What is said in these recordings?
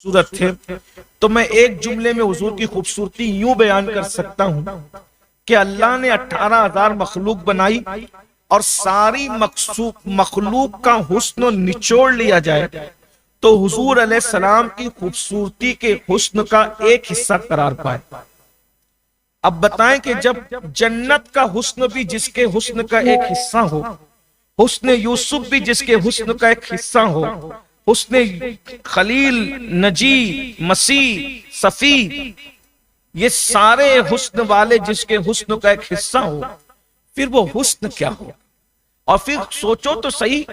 خوبصورت تھے، تو میں ایک جملے میں حضور کی خوبصورتی یوں بیان کر سکتا ہوں کہ اللہ نے 18,000 مخلوق بنائی اور ساری مخلوق کا حسن نچوڑ لیا جائے تو حضور علیہ السلام کی خوبصورتی کے حسن کا ایک حصہ قرار پائے۔ اب بتائیں کہ جب جنت کا حسن بھی جس کے حسن کا ایک حصہ ہو، حسن یوسف بھی جس کے حسن کا ایک حصہ ہو، حسن خلیل، نجی، مسیح، صفی، یہ سارے حسن والے جس کے حسن کا ایک حصہ ہو، پھر وہ حسن کیا ہو؟ اور پھر سوچو تو صحیح،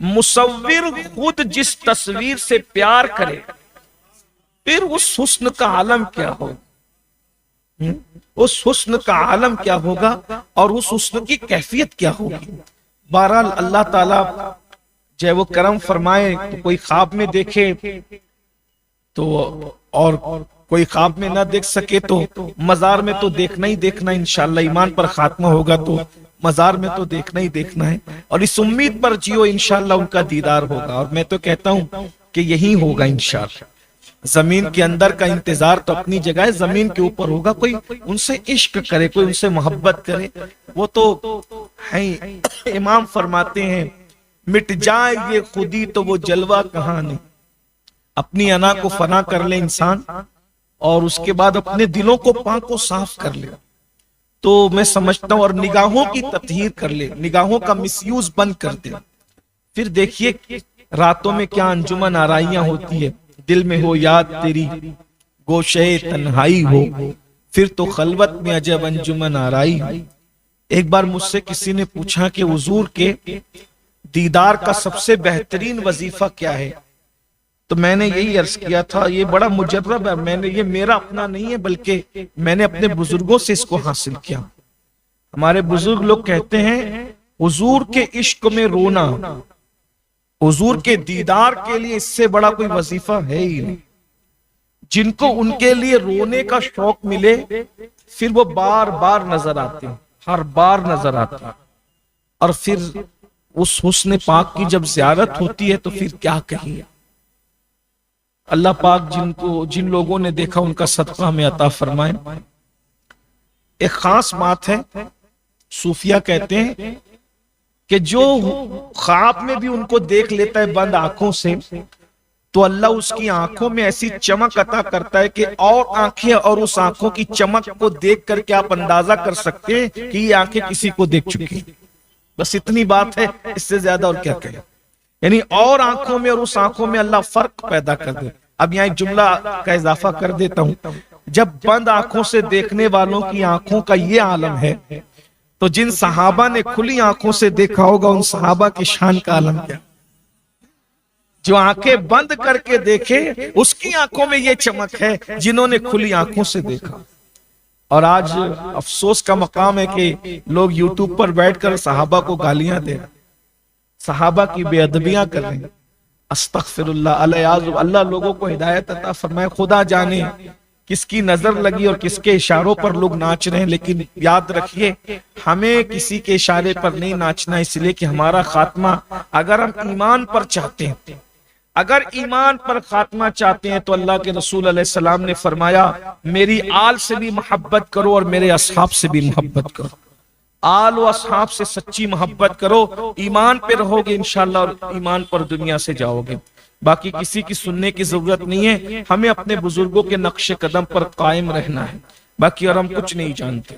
مصور خود جس تصویر سے پیار کرے پھر اس حسن کا عالم کیا ہو؟ اس حسن کا عالم کیا ہوگا اور اس حسن کی کیفیت کیا ہوگی؟ بہرحال اللہ تعالیٰ جے وہ کرم فرمائے تو کوئی خواب میں دیکھے تو، اور کوئی خواب میں نہ دیکھ سکے تو مزار میں تو دیکھنا ہی دیکھنا ہے انشاءاللہ۔ ایمان پر خاتمہ ہوگا تو مزار میں تو دیکھنا ہی دیکھنا ہے، اور اس امید پر جیو انشاءاللہ ان کا دیدار ہوگا۔ اور میں تو کہتا ہوں کہ یہی ہوگا انشاءاللہ۔ زمین کے اندر کا انتظار تو اپنی جگہ ہے، زمین کے اوپر ہوگا۔ کوئی ان سے عشق کرے، کوئی ان سے محبت کرے، وہ تو ہیں۔ امام فرماتے ہیں مٹ جائے یہ خودی تو وہ جلوہ کہاں نہیں۔ اپنی انا کو فنا کر لے انسان اور اس کے بعد اپنے دلوں کو پاک و صاف کر لے تو میں سمجھتا ہوں، اور نگاہوں کی تطہیر کر لے، نگاہوں کا مس یوز بند کر دے، پھر دیکھیے راتوں میں کیا انجمن آرائیاں ہوتی ہے۔ دل میں ہو یاد تیری گوشے تنہائی ہو، پھر تو خلوت میں عجب انجمن آرائی ہو۔ ایک بار مجھ سے کسی نے پوچھا کہ حضور کے دیدار کا سب سے بہترین وظیفہ کیا ہے، تو میں نے یہی عرض کیا تھا، یہ بڑا مجرب ہے، میں نے یہ میرا اپنا نہیں ہے بلکہ میں نے اپنے بزرگوں سے اس کو حاصل کیا۔ ہمارے بزرگ لوگ کہتے ہیں حضور کے عشق میں رونا، حضور کے دیدار کے لیے اس سے بڑا کوئی وظیفہ ہے ہی نہیں۔ جن کو ان کے لیے رونے کا شوق ملے پھر وہ بار بار نظر آتے ہیں، ہر بار نظر آتے ہیں، اور پھر اس حسن پاک کی جب زیارت ہوتی ہے تو پھر کیا کہیں۔ اللہ پاک جن لوگوں نے دیکھا ان کا صدقہ ہمیں عطا فرمائے۔ ایک خاص بات ہے، صوفیہ کہتے ہیں کہ جو خواب میں بھی ان کو دیکھ لیتا ہے بند آنکھوں سے تو اللہ اس کی آنکھوں میں ایسی چمک عطا کرتا ہے کہ اور آنکھیں اور اس آنکھوں کی چمک کو دیکھ کر کے آپ اندازہ کر سکتے ہیں کہ یہ آنکھیں کسی کو دیکھ چکی ہیں۔ بس اتنی بات ہے، اس سے زیادہ اور کیا کہیں۔ یعنی اور آنکھوں میں اور اس آنکھوں میں اللہ فرق پیدا کر دے۔ اب یہاں ایک جملہ کا اضافہ کر دیتا ہوں، جب بند آنکھوں سے دیکھنے والوں کی آنکھوں کا یہ عالم ہے تو جن صحابہ نے کھلی آنکھوں سے دیکھا ہوگا ان صحابہ کی شان کا عالم کیا؟ جو آنکھیں بند کر کے دیکھے اس کی آنکھوں میں یہ چمک ہے جنہوں نے کھلی آنکھوں سے دیکھا۔ اور آج افسوس کا مقام ہے کہ لوگ یوٹیوب پر بیٹھ کر صحابہ کو گالیاں دے رہے ہیں، صحابہ کی بے ادبیاں کر رہے ہیں۔ استغفر اللہ، اللہ لوگوں کو ہدایت عطا فرمائے۔ خدا جانے کس کی نظر لگی اور کس کے اشاروں پر لوگ ناچ رہے ہیں، لیکن یاد رکھیے ہمیں کسی کے اشارے پر نہیں ناچنا، اس لیے کہ ہمارا خاتمہ اگر ہم ایمان پر چاہتے ہیں، اگر ایمان پر خاتمہ چاہتے ہیں تو اللہ کے رسول علیہ السلام نے فرمایا میری آل سے بھی محبت کرو اور میرے اصحاب سے بھی محبت کرو۔ آل و اصحاب سے سچی محبت کرو، ایمان پہ رہو گے انشاءاللہ اور ایمان پر دنیا سے جاؤ گے۔ باقی کسی کی سننے کی ضرورت نہیں ہے، ہمیں اپنے بزرگوں کے نقش قدم پر قائم رہنا ہے، باقی اور ہم کچھ نہیں جانتے۔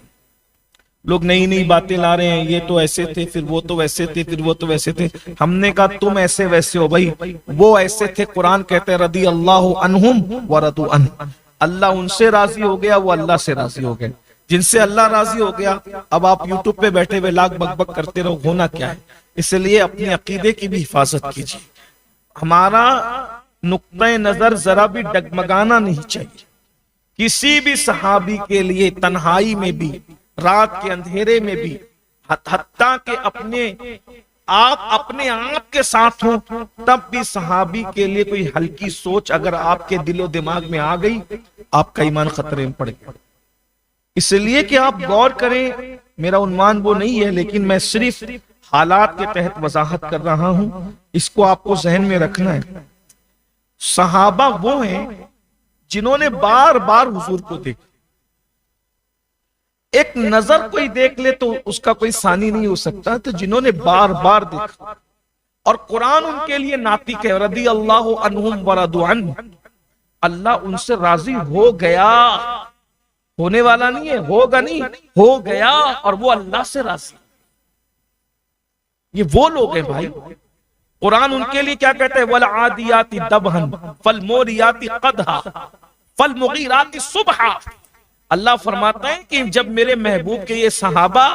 لوگ نئی نئی باتیں لا رہے ہیں، یہ تو ایسے تھے، پھر وہ تو ویسے تھے، پھر وہ تو ویسے تھے۔ ہم نے کہا تم ایسے ویسے ہو بھائی، وہ ایسے تھے، قرآن کہتے ہیں رضی اللہ عنہم ورضوا عنہ، اللہ ان سے راضی ہو گیا، وہ اللہ سے راضی ہو گئے۔ جن سے اللہ راضی ہو گیا، اب آپ یوٹیوب پہ بیٹھے ہوئے لاکھ بک بک کرتے رہو، ہونا کیا ہے؟ اس لیے اپنے عقیدے کی بھی حفاظت کیجیے۔ ہمارا نقطہ نظر ذرا بھی ڈگمگانا نہیں چاہیے۔ کسی بھی صحابی کے لیے تنہائی میں بھی، رات کے اندھیرے میں بھی، حتیٰ کہ اپنے آپ کے ساتھ ہوں تب بھی صحابی کے لیے کوئی ہلکی سوچ اگر آپ کے دل و دماغ میں آ گئی، آپ کا ایمان خطرے میں پڑ گیا۔ اس لیے کہ آپ غور کریں، میرا عنوان وہ نہیں ہے لیکن میں صرف حالات کے تحت وضاحت کر رہا ہوں، اس کو آپ کو ذہن میں رکھنا ہے۔ صحابہ وہ ہیں جنہوں نے بار بار حضور کو دیکھا. ایک نظر کوئی دیکھ لے تو اس کا کوئی ثانی نہیں ہو سکتا، تو جنہوں نے بار بار دیکھا. اور قرآن ان کے لیے ناطق ہے، رضی اللہ عنہم ورضوا عنہ، اللہ ان سے راضی ہو گیا. ہونے والا نہیں ہے، ہوگا نہیں، ہو گیا، اور وہ اللہ سے راضی. یہ وہ لوگ ہیں بھائی. قرآن ان کے لیے کیا کہتا ہے؟ وَالْعَادِيَاتِ دَبْحًا فَالْمُورِيَاتِ قَدْحًا فَالْمُغِيرَاتِ صُبْحًا. اللہ فرماتا ہے کہ جب میرے محبوب کے یہ صحابہ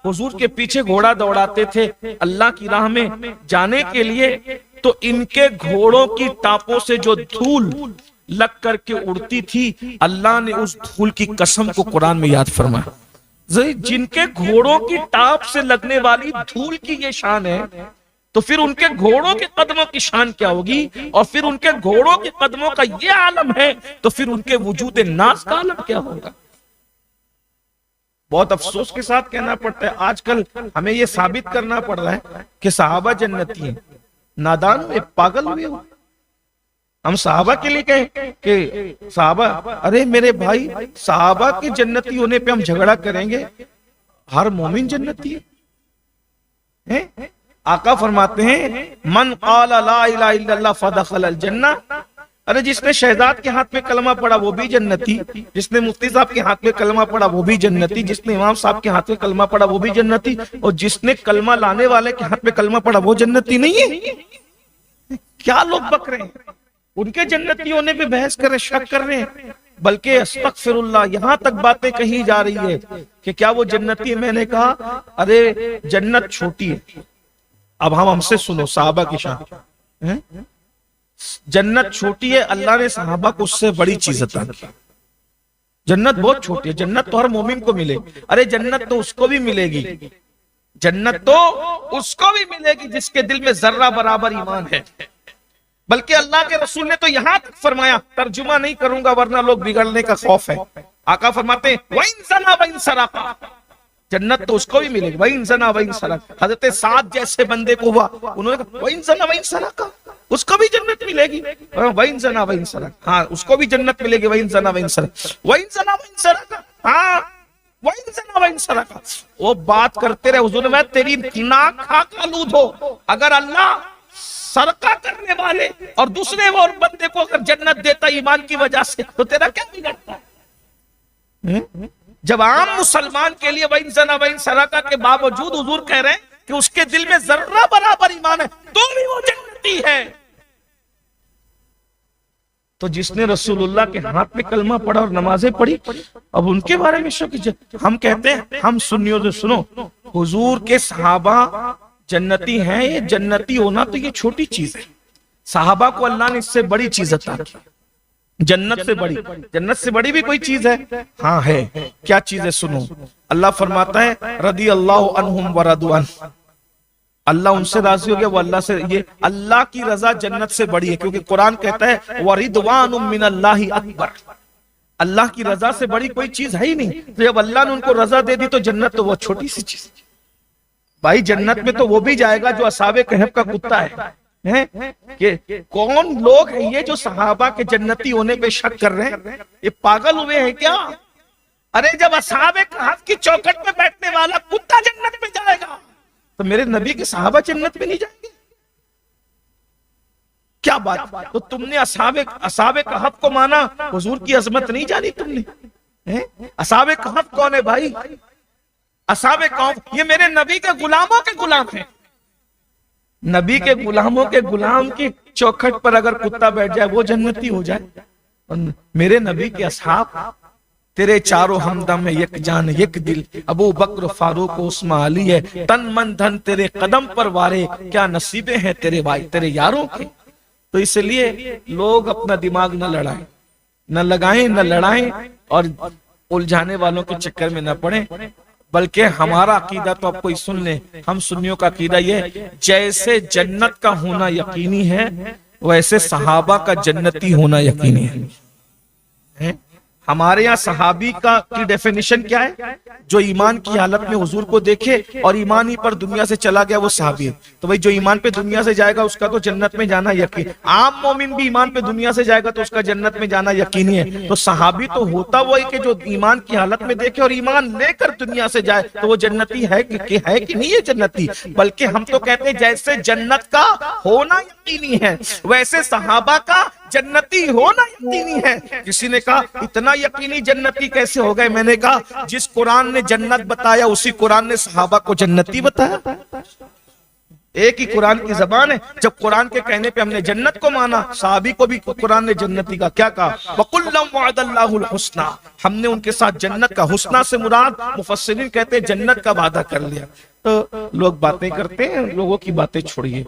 حضور کے پیچھے گھوڑا دوڑاتے تھے اللہ کی راہ میں جانے کے لیے، تو ان کے گھوڑوں کی ٹاپوں سے جو دھول لگ کر کے اڑتی تھی، اللہ نے اس دھول کی قسم کو قرآن میں یاد فرمایا. جن کے گھوڑوں کی ٹاپ سے لگنے والی دھول کی یہ شان ہے، تو پھر ان کے گھوڑوں کے قدموں کی شان کیا ہوگی؟ اور پھر ان کے گھوڑوں کے قدموں کا یہ عالم ہے، تو پھر ان کے وجود ناز کا عالم کیا ہوگا؟ بہت افسوس کے ساتھ کہنا پڑتا ہے آج کل ہمیں یہ ثابت کرنا پڑ رہا ہے کہ صحابہ جنتی ہیں. نادان ہوئے، پاگل ہوئے ہو. ہم صحابہ کے لیے کہیں کہ صحابہ، ارے میرے بھائی، صحابہ کے جنتی ہونے پہ ہم جھگڑا کریں گے؟ ہر مومن جنتی ہے. آقا فرماتے ہیں من قال لا الہ الا اللہ فدخل الجنہ. ارے جس نے شہزاد کے ہاتھ میں کلمہ پڑھا وہ بھی جنتی، جس نے مفتی صاحب کے ہاتھ میں کلمہ پڑھا وہ بھی جنتی، جس نے امام صاحب کے ہاتھ میں کلمہ پڑھا وہ بھی جنتی، اور جس نے کلمہ لانے والے کے ہاتھ میں کلمہ پڑھا وہ جنتی نہیں ہے. کیا لوگ بک رہے ہیں؟ ان کے جنتی ہونے پہ بحث کر رہے، شک کر رہے ہیں. بلکہ استغفر اللہ، یہاں تک باتیں کہی جا رہی ہے کہ کیا وہ جنتی ہے. میں نے کہا ارے جنت چھوٹی ہے. اب ہم سے سنو صحابہ کی شان. جنت چھوٹی ہے، اللہ نے صحابہ کو اس سے بڑی چیز عطا کی. جنت بہت چھوٹی ہے، جنت تو ہر مومن کو ملے گی. ارے جنت تو اس کو بھی ملے گی، جنت تو اس کو بھی ملے گی جس کے دل میں ذرہ برابر ایمان ہے. بلکہ اللہ کے رسول نے تو یہاں تک فرمایا، ترجمہ نہیں کروں گا ورنہ لوگ بگڑنے کا خوف ہے. آقا فرماتے ہیں وَإِن زَنَا وَإِن سَرَقَ، جنت تو اس کو بھی ملے گی. وَإِن زَنَا وَإِن سَرَقَ، حضرت سعد جیسے بندے کو ہوا، انہوں نے کہا وَإِن زَنَا وَإِن سَرَقَ، اس کو بھی جنت ملے گی. وَإِن زَنَا وَإِن سَرَقَ، ہاں اس کو بھی جنت ملے گی. وَإِن زَنَا وَإِن سَرَقَ، وَإِن زَنَا وَإِن سَرَقَ، ہاں وَإِن زَنَا وَإِن سَرَقَ. وہ بات کرتے رہے. حضور نے میں تیری ناک کھا کے آلود ہو، اگر اللہ سرقہ کرنے والے اور دوسرے وہ بندے کو اگر جنت دیتا ایمان کی وجہ سے، تو تیرا کیا بگڑتا ہے؟ جب عام مسلمان کے لیے وَإِن زَنَا وَإِن سَرَقَ کے باوجود حضور کہہ رہے ہیں کہ اس کے دل میں ذرہ برابر ایمان ہے تو بھی وہ جنتی ہے. تو جس نے رسول اللہ کے ہاتھ میں کلمہ پڑھا اور نمازیں پڑھی، اب ان کے بارے میں ہم کہتے ہیں، ہم سنیوں سے سنو، حضور کے صحابہ جنتی ہیں. یہ جنتی ہونا تو یہ چھوٹی چیز ہے. صحابہ کو اللہ نے اس سے بڑی چیز عطا کی. جنت سے بڑی، جنت سے بڑی بھی کوئی چیز ہے؟ ہاں ہے. کیا چیز ہے؟ سنو. اللہ فرماتا ہے رضی اللہ عنہم ورضوا عنہ، اللہ ان سے راضی ہو گیا، وہ اللہ سے. یہ اللہ کی رضا جنت سے بڑی ہے، کیونکہ قرآن کہتا ہے وَرِضْوَانٌ مِّنَ اللَّهِ أَكْبَرُ، اللہ کی رضا سے بڑی کوئی چیز ہے ہی نہیں. تو جب اللہ نے ان کو رضا دے دی تو جنت تو وہ چھوٹی سی چیز ہے. بھائی جنت میں تو وہ بھی جائے گا جو اصحاب کہف کا کتا ہے. کہ کون لوگ ہیں یہ جو صحابہ کے جنتی ہونے پہ شک کر رہے ہیں؟ یہ پاگل ہوئے ہیں کیا؟ ارے جب اصحاب کہف کی چوکھٹ میں بیٹھنے والا کتا جنت میں جائے گا تو میرے نبی کے صحابہ جنت میں نہیں جائیں گے؟ کیا بات! تو تم نے اصحاب کہف کو مانا، حضور کی عظمت نہیں جانی تم نے. اصحاب کہف کون ہے بھائی؟ اصحاب کہف یہ میرے نبی کے غلاموں کے غلام ہیں. نبی کے غلاموں کے غلام کی چوکھٹ پر اگر کتا بیٹھ جائے وہ جنتی ہو جائے. اور میرے نبی کے اصحاب تیرے چاروں ہمدم ہے، یک جان یک دل، ابو بکر فاروق عثمان علی ہے، تن من دھن تیرے قدم پر وارے، کیا نصیبیں ہیں تیرے بھائی تیرے یاروں کے. تو اس لیے لوگ اپنا دماغ نہ لڑائیں، نہ لگائیں، نہ لڑائیں، اور الجھانے والوں کے چکر میں نہ پڑیں. بلکہ ہمارا عقیدہ تو آپ کوئی سن لیں، ہم سنیوں کا عقیدہ یہ جیسے جنت کا ہونا یقینی ہے ویسے صحابہ کا جنتی ہونا یقینی ہے. ہمارے یہاں صحابی کی ڈیفینیشن کیا ہے؟ جو ایمان کی حالت میں حضور کو دیکھے اور ایمان ہی پر دنیا سے چلا گیا وہ صحابی ہے۔ تو بھائی جو ایمان پہ دنیا سے جائے گا اس کا تو جنت میں جانا یقین، عام مومن بھی ایمان پہ دنیا سے جائے گا تو اس کا جنت میں جانا یقینی ہے۔ تو صحابی تو ہوتا وہی کہ جو ایمان کی حالت میں دیکھے اور ایمان لے کر دنیا سے جائے تو وہ جنتی ہے کہ نہیں ہے جنتی؟ بلکہ ہم تو کہتے ہیں جیسے جنت کا ہونا یقینی ہے ویسے صحابہ کا جنتی ہونا یقینی ہے۔ کسی نے کہا اتنا یقینی جنتی کیسے ہو گئے؟ میں نے کہا جس قرآن نے جنت بتایا اسی قرآن نے صحابہ کو جنتی بتایا۔ ایک ہی قرآن کی زبان ہے، جب قرآن کے کہنے پہ ہم نے جنت کو مانا، صحابی کو بھی قرآن نے جنتی کا کیا کہا؟ وَقُلًّا وَعَدَ اللَّهُ الْحُسْنَى، ہم نے ان کے ساتھ جنت کا، حسنہ سے مراد مفسرین کہتے ہیں جنت کا وعدہ کر لیا۔ تو لوگ باتیں کرتے ہیں، لوگوں کی باتیں چھوڑیے۔